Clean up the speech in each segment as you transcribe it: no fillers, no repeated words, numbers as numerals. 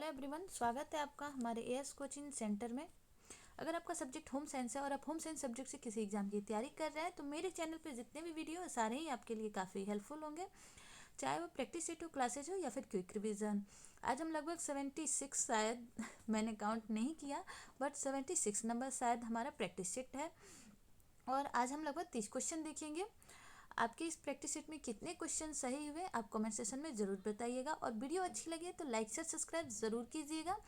Everyone, स्वागत है आपका हमारे एएस कोचिंग सेंटर में। अगर आपका सब्जेक्ट होम साइंस है और आप होम साइंस सब्जेक्ट से किसी एग्जाम की तैयारी कर रहे हैं तो मेरे चैनल पे जितने भी वीडियो है सारे ही आपके लिए काफ़ी हेल्पफुल होंगे, चाहे वो प्रैक्टिस सेट क्लासेज हो या फिर क्विक रिवीजन। आज हम लगभग 76 शायद मैंने काउंट नहीं किया, बट 76 नंबर शायद हमारा प्रैक्टिस सेट है और आज हम लगभग 30 क्वेश्चन देखेंगे। आपके इस प्रैक्टिस सेट में कितने क्वेश्चन सही हुए आप कमेंट सेक्शन में ज़रूर बताइएगा, और वीडियो अच्छी लगे तो लाइक शेयर सब्सक्राइब ज़रूर कीजिएगा,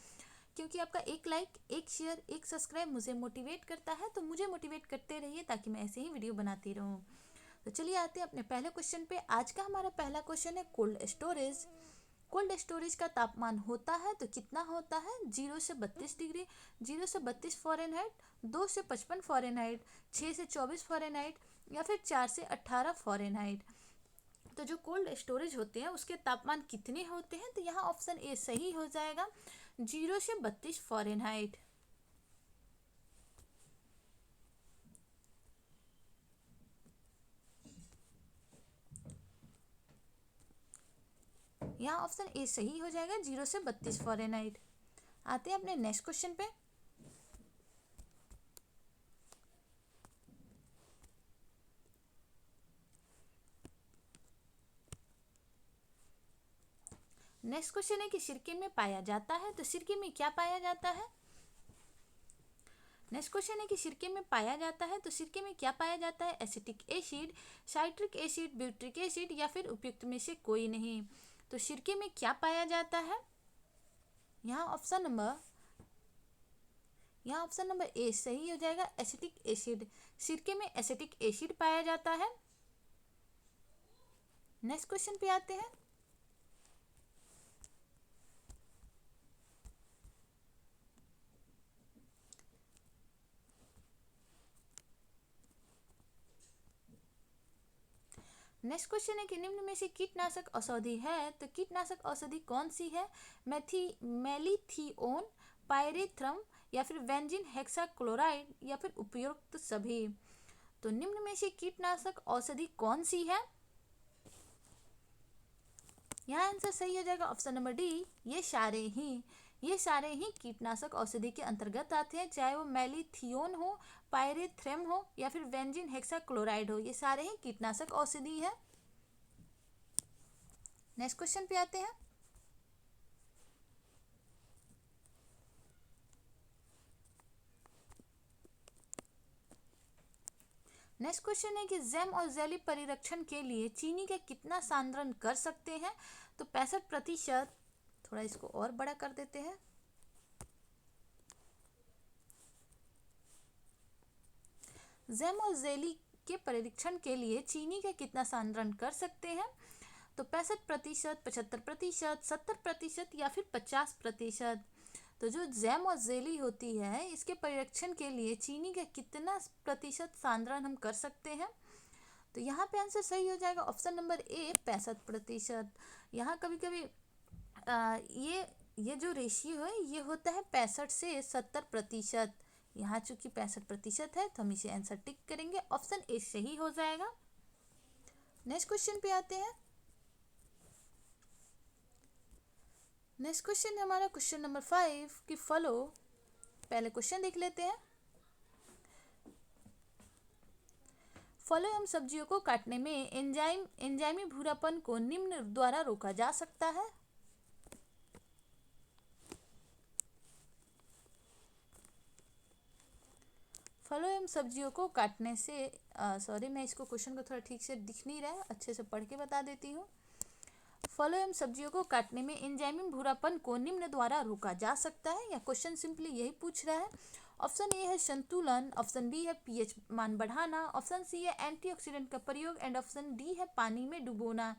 क्योंकि आपका एक लाइक, एक शेयर, एक सब्सक्राइब मुझे मोटिवेट करता है। तो मुझे मोटिवेट करते रहिए ताकि मैं ऐसे ही वीडियो बनाती रहूँ। तो चलिए आते हैं अपने पहले क्वेश्चन पे। आज का हमारा पहला क्वेश्चन है कोल्ड स्टोरेज। कोल्ड स्टोरेज का तापमान होता है तो कितना होता है? 0 से 32 डिग्री, 0 से 32 फ़ारेनहाइट, 2 से 55 फ़ारेनहाइट, 6 से 24 फ़ारेनहाइट या फिर 4 से 18 फ़ारेनहाइट। तो जो कोल्ड स्टोरेज होते हैं उसके तापमान कितने होते हैं? तो यहाँ ऑप्शन ए सही हो जाएगा, 0 से 32 फ़ारेनहाइट। यहाँ ऑप्शन ए सही हो जाएगा, 0 से 32 फ़ारेनहाइट। आते हैं अपने नेक्स्ट क्वेश्चन पे। नेक्स्ट क्वेश्चन है कि सिरके में पाया जाता है, तो सिरके में क्या पाया जाता है? नेक्स्ट क्वेश्चन है कि सिरके में पाया जाता है, तो सिरके में क्या पाया जाता है? Acetic acid, citric acid, butyric acid या फिर उपयुक्त में से कोई नहीं। तो सिरके में क्या पाया जाता है? यहाँ ऑप्शन नंबर ए सही हो जाएगा, एसिटिक एसिड। सिरके में एसिटिक एसिड पाया जाता है। नेक्स्ट क्वेश्चन पे आते हैं। नेक्स्ट क्वेश्चन है कि निम्न में से कीटनाशक औषधि है, तो कीटनाशक औषधि कौन सी है? मेलिथिओन, पायरेथ्रम या फिर बेंजीन हेक्साक्लोराइड या फिर उपयुक्त सभी। तो निम्न में से कीटनाशक औषधि कौन सी है? यहाँ आंसर सही हो जाएगा ऑप्शन नंबर डी, ये सारे ही कीटनाशक औषधि के अंतर्गत आते हैं, चाहे वो मेलिथिओन हो, पायरेथ्रम हो या फिर बेंजीन हेक्साक्लोराइड हो, ये सारे ही कीटनाशक औषधि है। नेक्स्ट क्वेश्चन पे आते हैं। नेक्स्ट क्वेश्चन है कि जैम और जेली परिरक्षण के लिए चीनी का कितना सांद्रण कर सकते हैं? तो 65%। थोड़ा इसको और बड़ा कर देते हैं। जैम और जेली के परीक्षण के लिए चीनी का कितना सांद्रण कर सकते हैं? तो 65%, 75%, 70% या फिर 50%। तो जो जैम और जेली होती है इसके परीक्षण के लिए चीनी का कितना प्रतिशत सांद्रण हम कर सकते हैं? तो यहाँ पे आंसर सही हो जाएगा ऑप्शन नंबर ए, 65%। यहाँ कभी कभी ये जो रेशियो है ये होता है 65 से 70%। यहाँ चूंकि 65% है तो हम इसे आंसर टिक करेंगे, ऑप्शन ए सही हो जाएगा। नेक्स्ट क्वेश्चन पे आते हैं। नेक्स्ट क्वेश्चन है हमारा क्वेश्चन नंबर 5 कि फलों, पहले क्वेश्चन देख लेते हैं। फलों एवं सब्जियों को काटने में एंजाइमी भूरापन को निम्न द्वारा रोका जा सकता है। फलों एवं सब्जियों को काटने से सॉरी, मैं इसको क्वेश्चन को थोड़ा ठीक से दिख नहीं रहा है, अच्छे से पढ़ के बता देती हूँ। फलों एवं सब्जियों को काटने में एंजाइमी भूरापन को निम्न द्वारा रोका जा सकता है, या क्वेश्चन सिंपली यही पूछ रहा है। ऑप्शन ए है संतुलन, ऑप्शन बी है पीएच मान बढ़ाना, ऑप्शन सी है एंटीऑक्सीडेंट का प्रयोग एंड ऑप्शन डी है पानी में डुबोना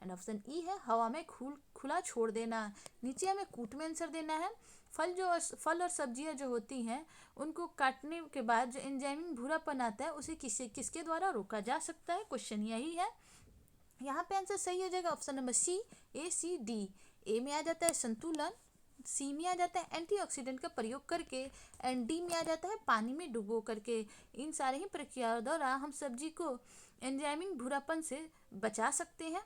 एंड ऑप्शन ई है हवा में खुला छोड़ देना। नीचे हमें कूट में आंसर देना है। फल और सब्जियां जो होती हैं उनको काटने के बाद जो एंजाइमी भूरापन आता है उसे किसके द्वारा रोका जा सकता है, क्वेश्चन यही है। यहाँ पे आंसर सही हो जाएगा ऑप्शन नंबर सी, ए सी डी। ए में आ जाता है संतुलन, सी में आ जाता है एंटीऑक्सीडेंट का प्रयोग करके एंड डी में आ जाता है पानी में डुबो करके। इन सारे ही प्रक्रियाओं द्वारा हम सब्जी को एंजाइमिक भूरापन से बचा सकते हैं।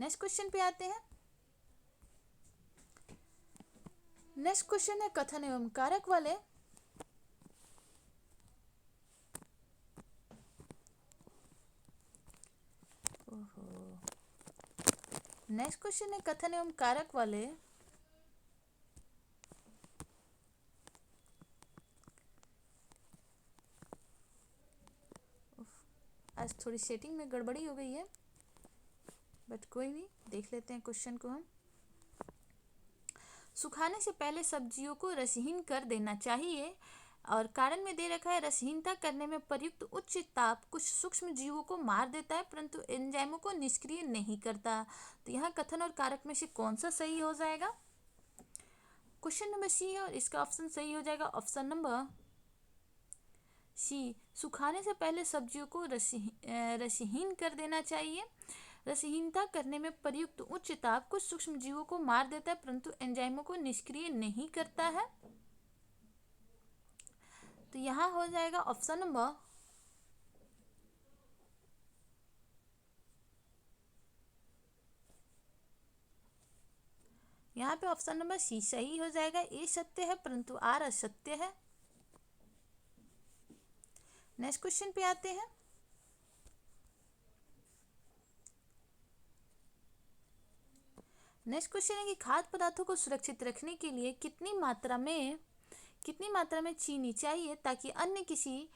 नेक्स्ट क्वेश्चन पे आते हैं। नेक्स्ट क्वेश्चन है कथन एवं कारक वाले। नेक्स्ट क्वेश्चन है कथन एवं कारक वाले। आज थोड़ी सेटिंग में गड़बड़ी हो गई है, बट कोई नहीं, देख लेते हैं क्वेश्चन को हम। सुखाने से पहले सब्जियों को रसहीन कर देना चाहिए, और कारण में दे रखा है रसहीनता करने में प्रयुक्त उच्च ताप कुछ सूक्ष्म जीवों को मार देता है परंतु एंजाइमों को निष्क्रिय नहीं करता। तो यहाँ कथन और कारक में से कौन सा सही हो जाएगा? क्वेश्चन नंबर सी है और इसका ऑप्शन सही हो जाएगा ऑप्शन नंबर सी। सुखाने से पहले सब्जियों को रसहीन कर देना चाहिए। रसहीनता करने में प्रयुक्त उच्च ताप कुछ सूक्ष्म जीवों को मार देता है परंतु एंजाइमों को निष्क्रिय नहीं करता है। तो यहाँ हो जाएगा ऑप्शन नंबर यहाँ पे ऑप्शन नंबर सी सही हो जाएगा। ए सत्य है परंतु आर असत्य है। नेक्स्ट क्वेश्चन पे आते हैं। नेक्स्ट क्वेश्चन है कि खाद्य पदार्थों को सुरक्षित रखने के लिए कितनी मात्रा में चीनी चाहिए ताकि अन्य किसी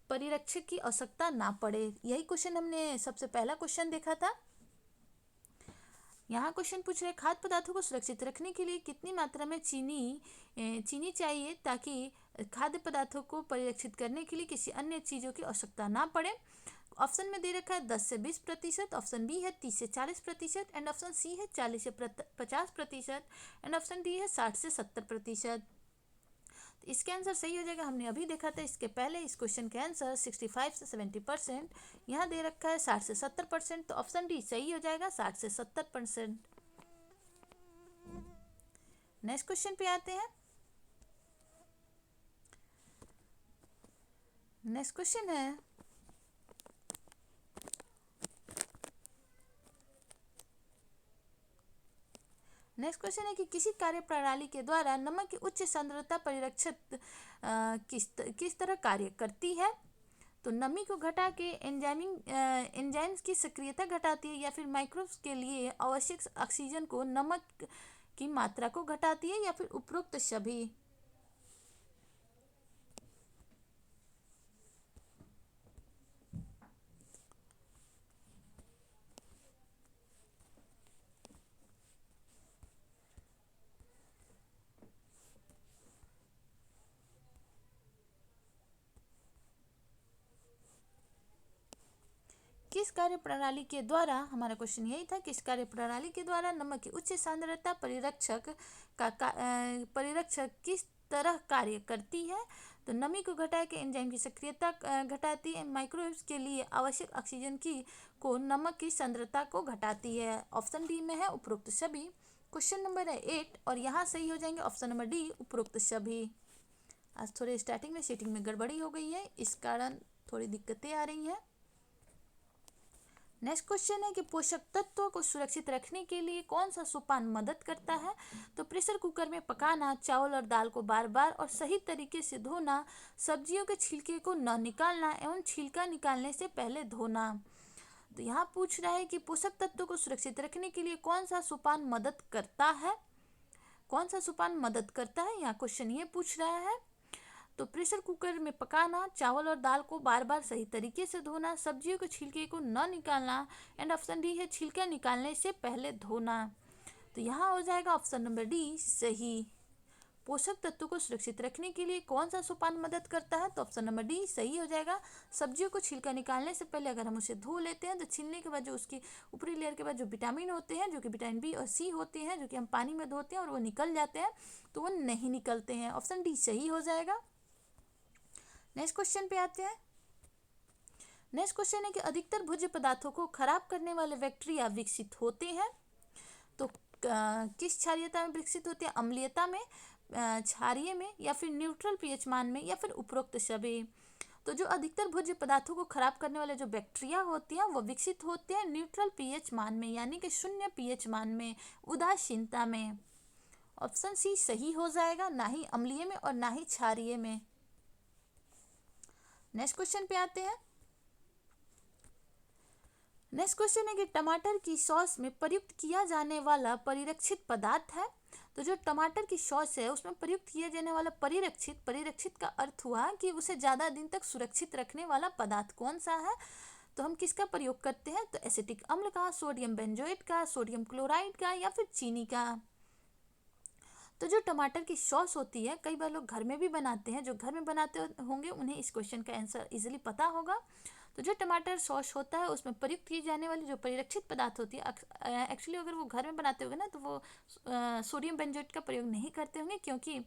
परिरक्षक की आवश्यकता ना पड़े। यही क्वेश्चन हमने सबसे पहला क्वेश्चन देखा था। यहाँ क्वेश्चन पूछ रहे खाद्य पदार्थों को सुरक्षित रखने के लिए कितनी मात्रा में चीनी चाहिए ताकि खाद्य पदार्थों को परिरक्षित करने के लिए किसी अन्य चीज़ों की आवश्यकता ना पड़े। ऑप्शन में दे रखा है 10 से 20%, ऑप्शन बी है 30 से 40% एंड ऑप्शन सी है 40 से 50% एंड ऑप्शन डी है 60 से 70%। तो इसके आंसर सही हो जाएगा। हमने अभी देखा था इसके पहले इस क्वेश्चन के आंसर 65 से 70%, यहाँ दे रखा है 60 से 70%, तो ऑप्शन डी सही हो जाएगा 60 से 70%। नेक्स्ट क्वेश्चन पे आते हैं। नेक्स्ट क्वेश्चन है कि किसी कार्य प्रणाली के द्वारा नमक की उच्च सांद्रता परिरक्षित किस तरह कार्य करती है। तो नमी को घटा के एंजाइम्स की सक्रियता घटाती है, या फिर माइक्रोब्स के लिए आवश्यक ऑक्सीजन को नमक की मात्रा को घटाती है, या फिर उपरोक्त सभी। किस कार्य प्रणाली के द्वारा, हमारा क्वेश्चन यही था, किस कार्य प्रणाली के द्वारा नमक की उच्च सांद्रता परिरक्षक किस तरह कार्य करती है। तो नमी को घटा के एंजाइम की सक्रियता घटाती है, माइक्रोवेव्स के लिए आवश्यक ऑक्सीजन को नमक की सांद्रता को घटाती है। ऑप्शन डी में है उपरोक्त सभी। क्वेश्चन नंबर है 8 और यहाँ सही हो जाएंगे ऑप्शन नंबर डी उपरोक्त सभी। आज थोड़े स्टार्टिंग में सेटिंग में गड़बड़ी हो गई है, इस कारण थोड़ी दिक्कतें आ रही हैं। नेक्स्ट क्वेश्चन है कि पोषक तत्वों को सुरक्षित रखने के लिए कौन सा सोपान मदद करता है। तो प्रेशर कुकर में पकाना, चावल और दाल को बार बार और सही तरीके से धोना, सब्जियों के छिलके को न निकालना एवं छिलका निकालने से पहले धोना। तो यहाँ पूछ रहा है कि पोषक तत्वों को सुरक्षित रखने के लिए कौन सा सोपान मदद करता है। कौन सा सोपान मदद करता है, यहाँ क्वेश्चन ये पूछ रहा है। तो प्रेशर कुकर में पकाना, चावल और दाल को बार बार सही तरीके से धोना, सब्जियों के छिलके को न निकालना एंड ऑप्शन डी है छिलका निकालने से पहले धोना। तो यहाँ हो जाएगा ऑप्शन नंबर डी सही। पोषक तत्वों को सुरक्षित रखने के लिए कौन सा सोपान मदद करता है, तो ऑप्शन नंबर डी सही हो जाएगा। सब्जियों को छिलका निकालने से पहले अगर हम उसे धो लेते हैं तो छीलने के बाद जो उसकी ऊपरी लेयर के बाद जो विटामिन होते हैं, जो कि विटामिन बी और सी होते हैं, जो कि हम पानी में धोते हैं और वो निकल जाते हैं, तो वो नहीं निकलते हैं। ऑप्शन डी सही हो जाएगा। नेक्स्ट क्वेश्चन पे आते हैं। नेक्स्ट क्वेश्चन है कि अधिकतर भोज्य पदार्थों को खराब करने वाले बैक्टीरिया विकसित होते हैं। तो किस क्षारीयता में विकसित होते हैं, अम्लीयता में, क्षारीय में, या फिर न्यूट्रल पीएच मान में, या फिर उपरोक्त सभी। तो जो अधिकतर भोज्य पदार्थों को खराब करने वाले जो बैक्टीरिया होते हैं वो विकसित होते हैं न्यूट्रल पीएच मान में, यानी कि 0 पीएच मान में, उदासीनता में। ऑप्शन सी सही हो जाएगा, ना ही अम्लीय में और ना ही क्षारीय में। नेक्स्ट क्वेश्चन पे आते हैं। नेक्स्ट क्वेश्चन है कि टमाटर की सॉस में प्रयुक्त किया जाने वाला परिरक्षित पदार्थ है। तो जो टमाटर की सॉस है उसमें प्रयुक्त किया जाने वाला परिरक्षित का अर्थ हुआ कि उसे ज़्यादा दिन तक सुरक्षित रखने वाला पदार्थ कौन सा है। तो हम किसका प्रयोग करते हैं, तो एसिटिक अम्ल का, सोडियम बेंजोएट का, सोडियम क्लोराइड का या फिर चीनी का। तो जो टमाटर की सॉस होती है, कई बार लोग घर में भी बनाते हैं, जो घर में बनाते होंगे उन्हें इस क्वेश्चन का आंसर इजीली पता होगा। तो जो टमाटर सॉस होता है उसमें प्रयुक्त की जाने वाली जो परिरक्षित पदार्थ होती है, एक्चुअली अगर वो घर में बनाते होंगे ना तो वो सोडियम बेंजोएट का प्रयोग नहीं करते होंगे, क्योंकि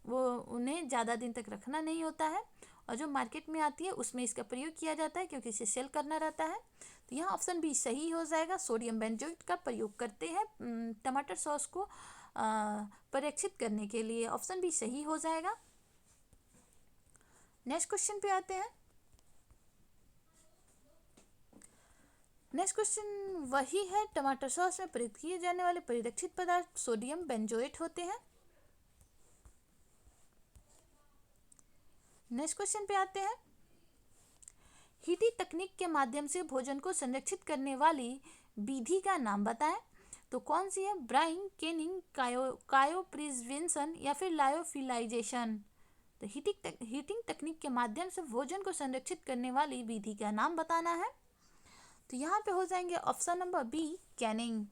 वो उन्हें ज़्यादा दिन तक रखना नहीं होता है। और जो मार्केट में आती है उसमें इसका प्रयोग किया जाता है, क्योंकि इसे सेल करना रहता है। तो यहाँ ऑप्शन बी सही हो जाएगा, सोडियम बेंजोएट का प्रयोग करते हैं टमाटर सॉस को परिरक्षित करने के लिए। ऑप्शन बी सही हो जाएगा। नेक्स्ट क्वेश्चन पे आते हैं। नेक्स्ट क्वेश्चन वही है, टमाटर सॉस में प्रयुक्त किए जाने वाले परिरक्षित पदार्थ सोडियम बेंजोएट होते हैं। नेक्स्ट क्वेश्चन पे आते हैं। हीटिंग तकनीक के माध्यम से भोजन को संरक्षित करने वाली विधि का नाम बताएं। तो कौन सी है, ब्राइंग, केनिंग, क्रायोप्रिजर्वेशन या फिर लायोफिलाइजेशन। तो हीटिंग तकनीक के माध्यम से भोजन को संरक्षित करने वाली विधि का नाम बताना है। तो यहाँ पे हो जाएंगे option number B, Canning.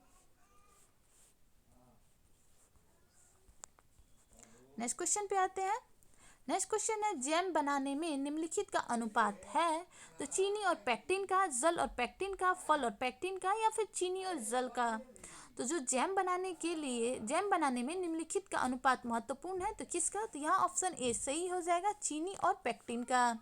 Next question पे आते हैं। नेक्स्ट क्वेश्चन है, जैम बनाने में निम्नलिखित का अनुपात है। तो चीनी और पेक्टिन का, जल और पेक्टिन का, फल और पेक्टिन का या फिर चीनी और जल का। तो जो जैम बनाने में निम्नलिखित का अनुपात महत्वपूर्ण है, तो किसका, तो यहाँ ऑप्शन ए सही हो जाएगा, चीनी और पेक्टिन का।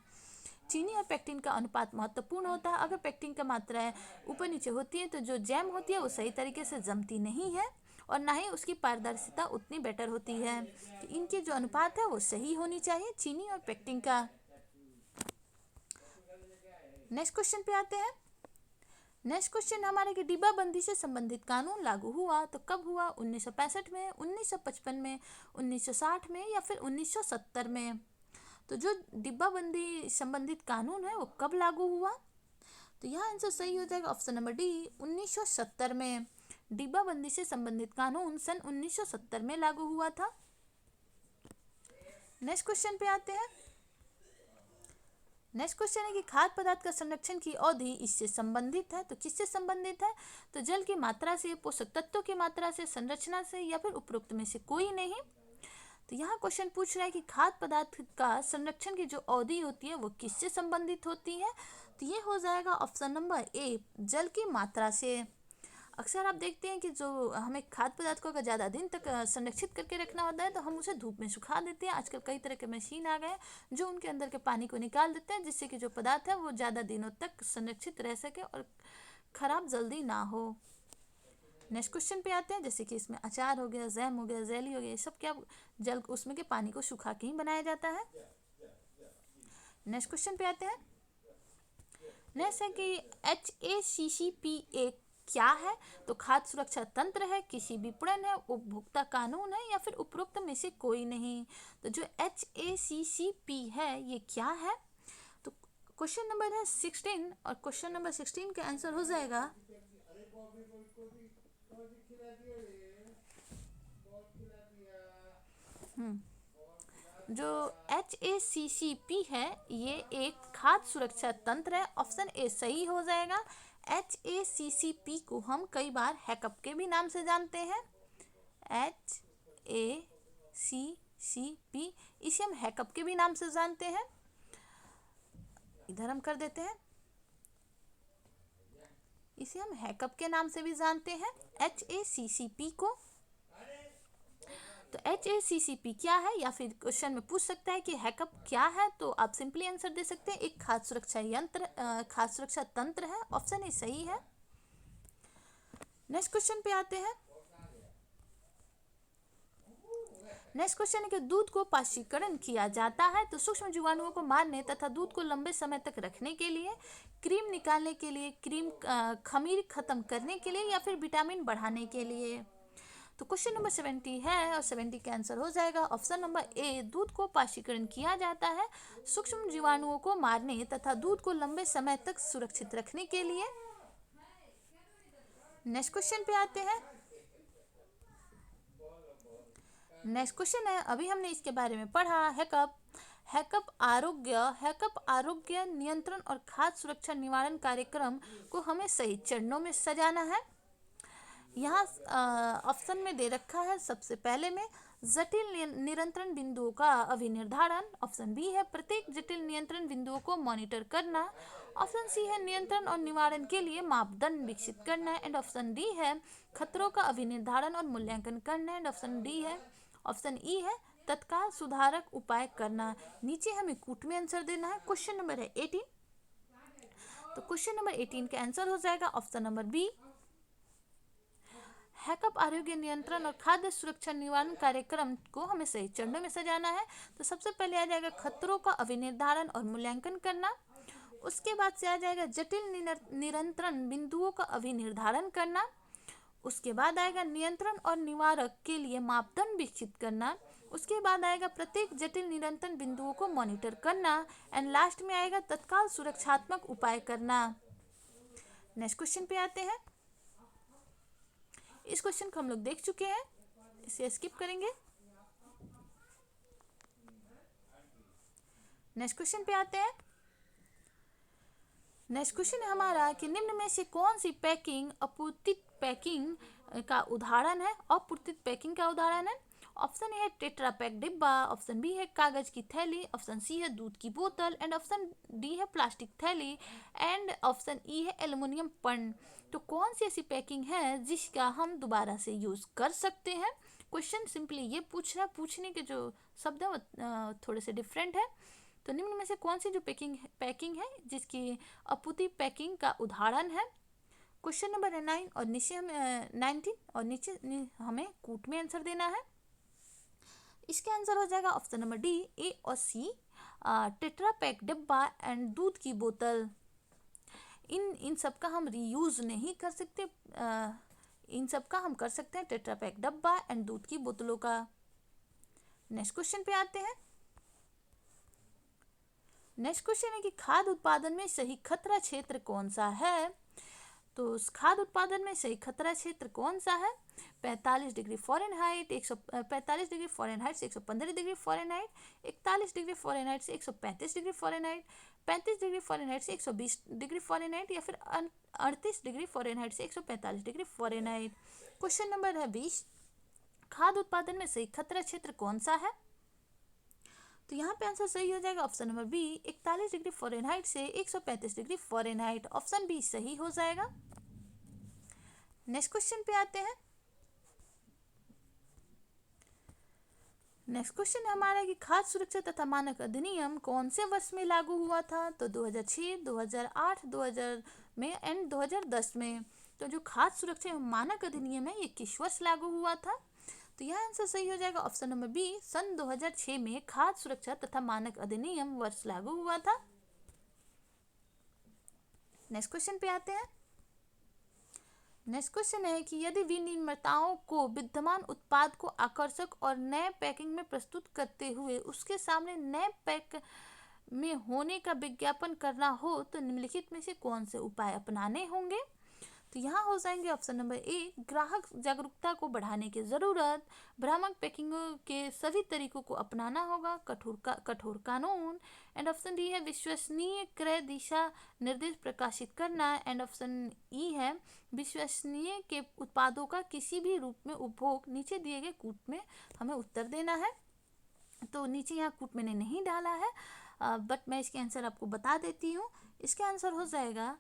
चीनी और पेक्टिन का अनुपात महत्वपूर्ण होता है। अगर पेक्टिन का मात्रा ऊपर नीचे होती है तो जो जैम होती है वो सही तरीके से जमती नहीं है और ना ही उसकी पारदर्शिता उतनी बेटर होती है। तो इनके जो अनुपात है वो सही होनी चाहिए, चीनी और पेक्टिन का। नेक्स्ट क्वेश्चन पे आते हैं। नेक्स्ट क्वेश्चन हमारे कि डिब्बाबंदी से संबंधित कानून लागू हुआ तो कब हुआ, 1965 में, 1955 में, 1960 में या फिर 1970 में। तो जो डिब्बाबंदी संबंधित कानून है वो कब लागू हुआ, तो यहाँ आंसर सही हो जाएगा ऑप्शन नंबर डी, 1970 में। डिब्बाबंदी से संबंधित कानून सन 1970 में लागू हुआ था। नेक्स्ट क्वेश्चन पे आते हैं। नेक्स्ट क्वेश्चन है कि खाद्य पदार्थ का संरक्षण की अवधि इससे संबंधित है। तो किससे संबंधित है, तो जल की मात्रा से, पोषक तत्वों की मात्रा से, संरचना से या फिर उपरोक्त में से कोई नहीं। तो यहाँ क्वेश्चन पूछ रहा है कि खाद्य पदार्थ का संरक्षण की जो अवधि होती है वो किससे संबंधित होती है। तो ये हो जाएगा ऑप्शन नंबर ए, जल की मात्रा से। अक्सर आप देखते हैं कि जो हमें खाद्य पदार्थ को अगर ज़्यादा दिन तक संरक्षित करके रखना होता है तो हम उसे धूप में सुखा देते हैं। आजकल कई तरह के मशीन आ गए हैं जो उनके अंदर के पानी को निकाल देते हैं, जिससे कि जो पदार्थ है वो ज़्यादा दिनों तक संरक्षित रह सके और ख़राब जल्दी ना हो। नेक्स्ट क्वेश्चन पे आते हैं। जैसे कि इसमें अचार हो गया, जैम हो गया, जेली हो गया, ये सब क्या जल उसमें के पानी को सुखा के ही बनाया जाता है। नेक्स्ट क्वेश्चन पे आते हैं। नेक्स्ट है कि HACCP क्या है, तो खाद्य सुरक्षा तंत्र है, कृषि विपणन है, उपभोक्ता कानून है या फिर उपरोक्त में से कोई नहीं। तो जो HACCP है ये क्या है, तो क्वेश्चन नंबर है 16 और क्वेश्चन नंबर 16 का आंसर हो जाएगा जो HACCP है ये एक खाद्य सुरक्षा तंत्र है। ऑप्शन ए सही हो जाएगा। HACCP को हम कई बार हैकअप के भी नाम से जानते हैं। HACCP इसे हम हैकअप के भी नाम से जानते हैं। इधर हम कर देते हैं, इसे हम हैकअप के नाम से भी जानते हैं HACCP को। तो HACCP क्या है, या फिर क्वेश्चन में पूछ सकता है कि हैकअप क्या है, तो आप सिंपली आंसर दे सकते हैं एक खाद्य सुरक्षा तंत्र है। ऑप्शन ए सही है। नेक्स्ट क्वेश्चन पे आते हैं। नेक्स्ट क्वेश्चन है कि दूध को पाश्चीकरण किया जाता है तो सूक्ष्म जीवाणुओं को मारने तथा दूध को लंबे समय तक रखने के लिए, क्रीम निकालने के लिए, क्रीम खमीर खत्म करने के लिए या फिर विटामिन बढ़ाने के लिए। तो क्वेश्चन नंबर 70 है और 70 का आंसर हो जाएगा ऑप्शन नंबर ए, दूध को पाशीकरण किया जाता है सूक्ष्म जीवाणुओं को मारने तथा दूध को लंबे समय तक सुरक्षित रखने के लिए। नेक्स्ट क्वेश्चन पे आते हैं। नेक्स्ट क्वेश्चन है, अभी हमने इसके बारे में पढ़ा, हैकअप आरोग्य नियंत्रण और खाद्य सुरक्षा निवारण कार्यक्रम को हमें सही चरणों में सजाना है। यहाँ ऑप्शन में दे रखा है सबसे पहले में जटिल नियंत्रण बिंदुओं का अभिनिर्धारण, ऑप्शन बी है प्रत्येक जटिल नियंत्रण बिंदुओं को मॉनिटर करना, ऑप्शन सी है नियंत्रण और निवारण के लिए मापदंड विकसित करना, एंड ऑप्शन डी है खतरों का अभिनिर्धारण और मूल्यांकन करना, एंड ऑप्शन ई है तत्काल सुधारक उपाय करना। नीचे हमें कूट में आंसर देना है। क्वेश्चन नंबर है 18, तो क्वेश्चन नंबर 18 का आंसर हो जाएगा ऑप्शन नंबर बी, हैकअप आरोग्य नियंत्रण और खाद्य सुरक्षा निवारण कार्यक्रम को हमें सही चरणों में सजाना है। तो सबसे पहले आ जाएगा खतरों का अभिनिर्धारण और मूल्यांकन करना, उसके बाद से आ जाएगा जटिल नियंत्रण बिंदुओं का अभिनिर्धारण करना, उसके बाद आएगा नियंत्रण और निवारक के लिए मापदंड विकसित करना, उसके बाद आएगा प्रत्येक जटिल नियंत्रण बिंदुओं को मॉनिटर करना, एंड लास्ट में आएगा तत्काल सुरक्षात्मक उपाय करना। नेक्स्ट क्वेश्चन पे आते हैं। इस क्वेश्चन को हम लोग देख चुके हैं, इसे स्किप करेंगे। नेक्स्ट क्वेश्चन पे आते हैं। नेक्स्ट क्वेश्चन है हमारा कि निम्न में से कौन सी पैकिंग अपूर्तित पैकिंग का उदाहरण है। अपूर्तित पैकिंग का उदाहरण है, ऑप्शन ए है टेट्रा पैक डिब्बा, ऑप्शन बी है कागज की थैली, ऑप्शन सी है दूध की बोतल, एंड ऑप्शन डी है प्लास्टिक थैली, एंड ऑप्शन ई है एल्युमिनियम पन्न। तो कौन सी ऐसी पैकिंग है जिसका हम दोबारा से यूज कर सकते हैं। क्वेश्चन सिंपली ये पूछने के जो शब्द है वो थोड़े से डिफरेंट है। तो निम्न में से कौन सी जो पैकिंग है जिसकी अपूर्ति पैकिंग का उदाहरण है। क्वेश्चन नंबर 9 और नीचे हमें 19 और नीचे हमें कूट में आंसर देना है। इसके आंसर हो जाएगा ऑप्शन नंबर डी, ए और सी, टेट्रा पैक डिब्बा एंड दूध की बोतल। इन सब का हम रीयूज नहीं कर सकते, इन सब का हम कर सकते हैं टेट्रा पैक डब्बा एंड दूध की बोतलों का। नेक्स्ट क्वेश्चन पे आते हैं। नेक्स्ट क्वेश्चन है कि खाद्य उत्पादन में सही खतरा क्षेत्र कौन सा है। तो उस खाद्य उत्पादन में सही खतरा क्षेत्र कौन सा है। 45 डिग्री फ़ारेनहाइट 145 डिग्री फ़ारेनहाइट से 115 डिग्री फ़ारेनहाइट, 41 डिग्री फ़ारेनहाइट से 135 डिग्री फ़ारेनहाइट, 35 डिग्री फ़ारेनहाइट से 120 डिग्री फ़ारेनहाइट, या फिर 38 डिग्री फ़ारेनहाइट से 145 डिग्री फ़ारेनहाइट। क्वेश्चन नंबर है 20, खाद्य उत्पादन में सही खतरा क्षेत्र कौन सा है। तो यहाँ पे आंसर सही हो जाएगा option number B, 41 degree Fahrenheit से 135 डिग्री फ़ारेनहाइट, ऑप्शन बी सही हो जाएगा। नेक्स्ट क्वेश्चन पे आते हैं। नेक्स्ट क्वेश्चन है हमारा कि खाद्य सुरक्षा तथा मानक अधिनियम कौन से वर्ष में लागू हुआ था। तो 2006, 2008, 2000 में एंड 2010 में। तो जो खाद्य सुरक्षा एवं मानक अधिनियम है ये किस वर्ष लागू हुआ था। तो यह आंसर सही हो जाएगा ऑप्शन नंबर बी, सन 2006 में खाद्य सुरक्षा तथा मानक अधिनियम वर्ष लागू हुआ था। नेक्स्ट क्वेश्चन पे आते हैं। नेक्स्ट क्वेश्चन है कि यदि विनिर्माताओं को विद्यमान उत्पाद को आकर्षक और नए पैकिंग में प्रस्तुत करते हुए उसके सामने नए पैक में होने का विज्ञापन करना हो तो निम्नलिखित में से कौन से उपाय अपनाने होंगे। तो यहाँ हो जाएंगे ऑप्शन नंबर ए, ग्राहक जागरूकता को बढ़ाने की ज़रूरत, भ्रामक पैकिंगों के सभी तरीकों को अपनाना होगा, कठोर कानून, एंड ऑप्शन डी है विश्वसनीय क्रय दिशा निर्देश प्रकाशित करना, एंड ऑप्शन ई है विश्वसनीय के उत्पादों का किसी भी रूप में उपभोग। नीचे दिए गए कूट में हमें उत्तर देना है। तो नीचे यहाँ कूट मैंने नहीं डाला है, बट मैं इसके आंसर आपको बता देती हूँ। इसका आंसर हो जाएगा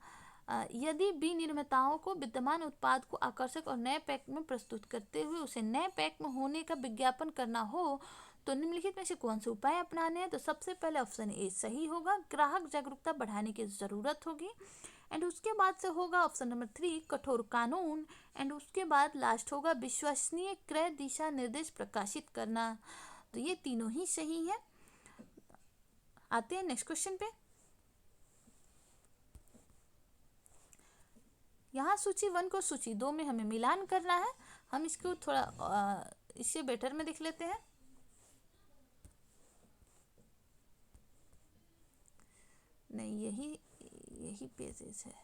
यदि विनिर्माताओं को विद्यमान उत्पाद को आकर्षक और नए पैक में प्रस्तुत करते हुए उसे नए पैक में होने का विज्ञापन करना हो तो निम्नलिखित में से कौन से उपाय अपनाने हैं। तो सबसे पहले ऑप्शन ए सही होगा, ग्राहक जागरूकता बढ़ाने की ज़रूरत होगी, एंड उसके बाद से होगा ऑप्शन नंबर 3 कठोर कानून, एंड उसके बाद लास्ट होगा विश्वसनीय क्रय दिशा निर्देश प्रकाशित करना। तो ये तीनों ही सही है। आते हैं नेक्स्ट क्वेश्चन पे। यहाँ सूची 1 को सूची 2 में हमें मिलान करना है। हम इसको थोड़ा इससे बेटर में देख लेते हैं। नहीं, यही पेजेस है।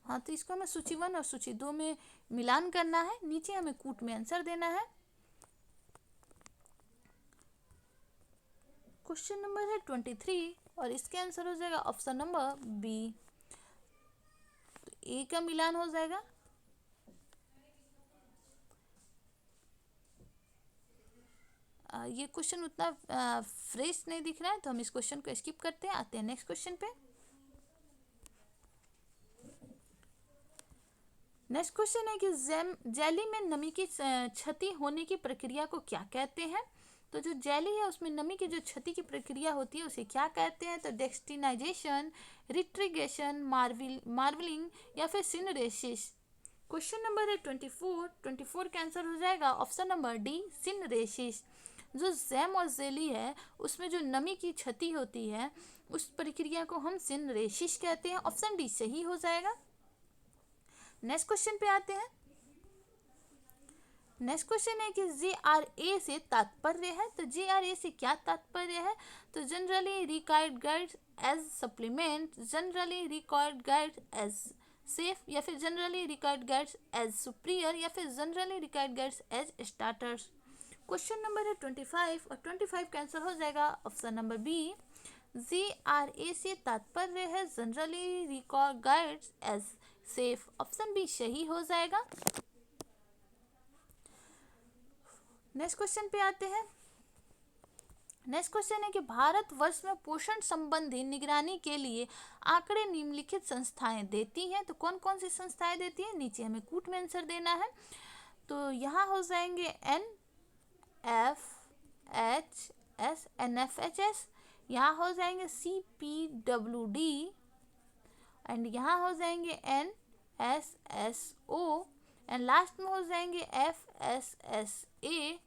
हाँ, तो इसको हमें सूची 1 और सूची 2 में मिलान करना है। नीचे हमें कूट में आंसर देना है। क्वेश्चन नंबर है 23 और इसके आंसर हो जाएगा ऑप्शन नंबर बी। तो ए का मिलान हो जाएगा। ये क्वेश्चन उतना फ्रेश नहीं दिख रहा है, तो हम इस क्वेश्चन को स्किप करते हैं। आते हैं नेक्स्ट क्वेश्चन पे। नेक्स्ट क्वेश्चन है कि जेली में नमी की क्षति होने की प्रक्रिया को क्या कहते हैं। तो जो जेली है उसमें नमी की जो क्षति की प्रक्रिया होती है उसे क्या कहते हैं। तो डेक्सटिनाइजेशन, रिट्रीगेशन, मार्वलिंग या फिर सिनरेसिस। क्वेश्चन नंबर है 24 का आंसर हो जाएगा ऑप्शन नंबर डी, सिनरेसिस। जो जैम और जेली है उसमें जो नमी की क्षति होती है उस प्रक्रिया को हम सिनरेसिस कहते हैं। ऑप्शन डी सही हो जाएगा। नेक्स्ट क्वेश्चन पे आते हैं। नेक्स्ट क्वेश्चन है कि JRA से तात्पर्य है। तो JRA से क्या तात्पर्य है। तो generally required guides as supplement, generally required guides as safe, या फिर generally required guides as superior, या फिर generally required guides as starters. Question number है 25 और 25 का आंसर हो जाएगा ऑप्शन नंबर बी। JRA से तात्पर्य है generally required guides as safe. Option B सही हो जाएगा। नेक्स्ट क्वेश्चन पे आते हैं। नेक्स्ट क्वेश्चन है कि भारतवर्ष में पोषण संबंधी निगरानी के लिए आंकड़े निम्नलिखित संस्थाएं देती हैं। तो कौन कौन सी संस्थाएं देती हैं, नीचे हमें कूट में आंसर देना है। तो यहाँ हो जाएंगे NFHS, यहाँ हो जाएंगे CPWD, एंड यहाँ हो जाएंगे NSSO, एंड लास्ट में हो जाएंगे FSSAO।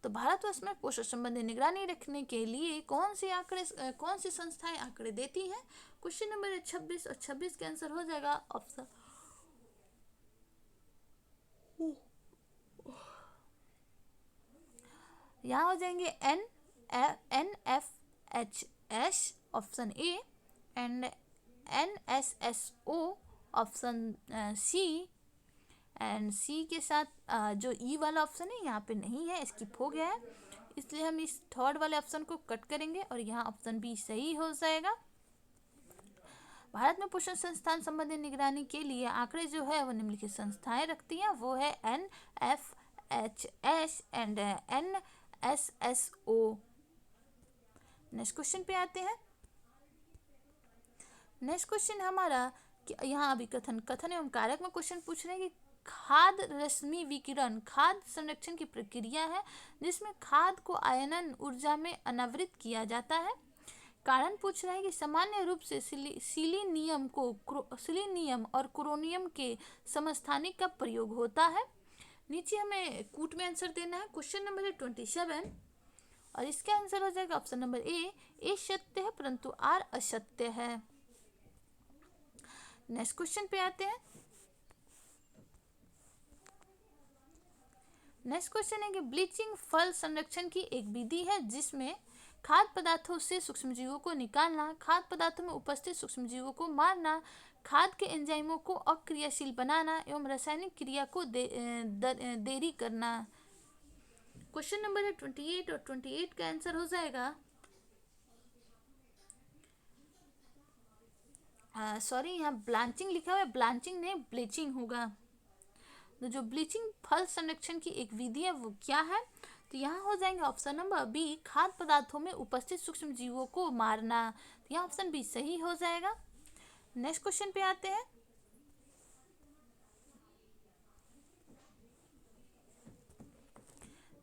तो भारतवर्ष में पोषण संबंधी निगरानी रखने के लिए कौन सी संस्थाएं आंकड़े देती हैं। क्वेश्चन नंबर 26 और 26 के आंसर हो जाएगा ऑप्शन यहाँ हो जाएंगे NFHS option A, and NSSO option C, and C के साथ जो ई वाला ऑप्शन है यहाँ पे नहीं है, स्किप हो गया है, इसलिए हम इस थर्ड वाले ऑप्शन को कट करेंगे और यहाँ ऑप्शन बी सही हो जाएगा। भारत में पोषण संस्थान संबंधी निगरानी के लिए आंकड़े जो है वो निम्नलिखित संस्थाएं रखती हैं, वो है NFHS and NSSO। Next question पे आते हैं। नेक्स्ट क्वेश्चन हमारा यहाँ अभी कथन एवं कारक में क्वेश्चन पूछ रहे हैं कि खाद रश्मि विकिरण खाद संरक्षण की प्रक्रिया है जिसमें खाद को आयनन ऊर्जा में अनावृत किया जाता है। कारण पूछ रहा है कि सामान्य रूप से सिलीनियम और क्रोमियम के समस्थानिक का प्रयोग होता है। नीचे हमें कूट में आंसर देना है। क्वेश्चन नंबर है 27 और इसका आंसर हो जाएगा ऑप्शन नंबर ए सत्य है परंतु आर असत्य है। नेक्स्ट क्वेश्चन पे आते हैं। नेक्स्ट क्वेश्चन है कि ब्लीचिंग फल संरक्षण की एक विधि है जिसमें खाद्य पदार्थों से सूक्ष्मजीवों को निकालना, खाद्य पदार्थों में उपस्थित सूक्ष्मजीवों को मारना, खाद्य के एंजाइमों को अक्रियाशील बनाना एवं रासायनिक क्रिया को देरी करना। क्वेश्चन नंबर है 28 और 28 का आंसर हो जाएगा सॉरी यहाँ ब्लांचिंग लिखा हुआ है, ब्लांचिंग नहीं ब्लीचिंग होगा। तो जो ब्लीचिंग फल संरक्षण की एक विधि है वो क्या है। तो यहाँ हो जाएंगे ऑप्शन नंबर बी खाद्य पदार्थों में उपस्थित सूक्ष्म जीवों को मारना। तो यहाँ ऑप्शन बी सही हो जाएगा। नेक्स्ट क्वेश्चन पे आते हैं।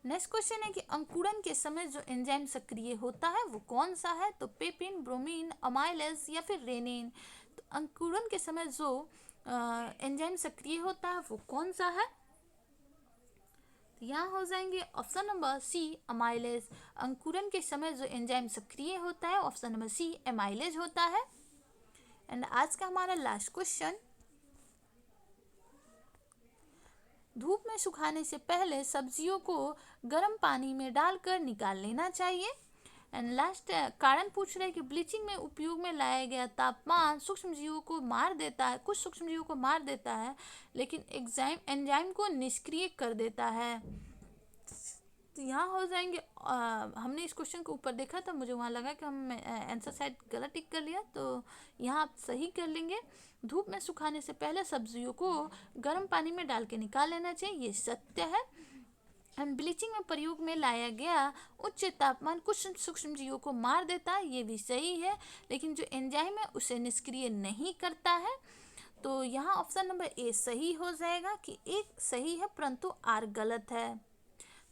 नेक्स्ट क्वेश्चन है कि अंकुरन के समय जो एंजाइम सक्रिय होता है वो कौन सा है। तो पेपिन, ब्रोमीन, अमाइलेज या फिर रेनिन। तो अंकुरन के समय जो एंजाइम सक्रिय होता है वो कौन सा है। तो यहाँ हो जाएंगे ऑप्शन नंबर सी अमाइलेज। अंकुरन के समय जो एंजाइम सक्रिय होता है ऑप्शन नंबर सी एमाइलेज होता है। एंड आज का हमारा लास्ट क्वेश्चन। धूप में सुखाने से पहले सब्जियों को गर्म पानी में डालकर निकाल लेना चाहिए। एंड लास्ट कारण पूछ रहे हैं कि ब्लीचिंग में उपयोग में लाया गया तापमान सूक्ष्म जीवों को मार देता है, कुछ सूक्ष्म जीवों को मार देता है, लेकिन एंजाइम को निष्क्रिय कर देता है। तो यहाँ हो जाएंगे। हमने इस क्वेश्चन को ऊपर देखा था, मुझे वहाँ लगा कि हम आंसर शायद गलत टिक कर लिया, तो यहाँ आप सही कर लेंगे। धूप में सुखाने से पहले सब्जियों को गर्म पानी में डाल के निकाल लेना चाहिए, ये सत्य है। एंड ब्लीचिंग में प्रयोग में लाया गया उच्च तापमान कुछ सूक्ष्म जीवों को मार देता है, ये भी सही है, लेकिन जो एंजाइम है उसे निष्क्रिय नहीं करता है। तो यहाँ ऑप्शन नंबर ए सही हो जाएगा कि एक सही है परंतु आर गलत है।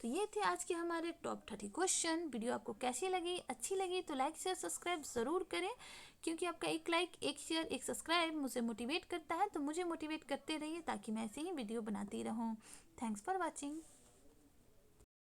तो ये थे आज के हमारे टॉप 30 क्वेश्चन। वीडियो आपको कैसी लगी? अच्छी लगी तो लाइक शेयर सब्सक्राइब ज़रूर करें, क्योंकि आपका एक लाइक, एक शेयर, एक सब्सक्राइब मुझे मोटिवेट करता है। तो मुझे मोटिवेट करते रहिए ताकि मैं ऐसे ही वीडियो बनाती रहूँ। Thanks for watching.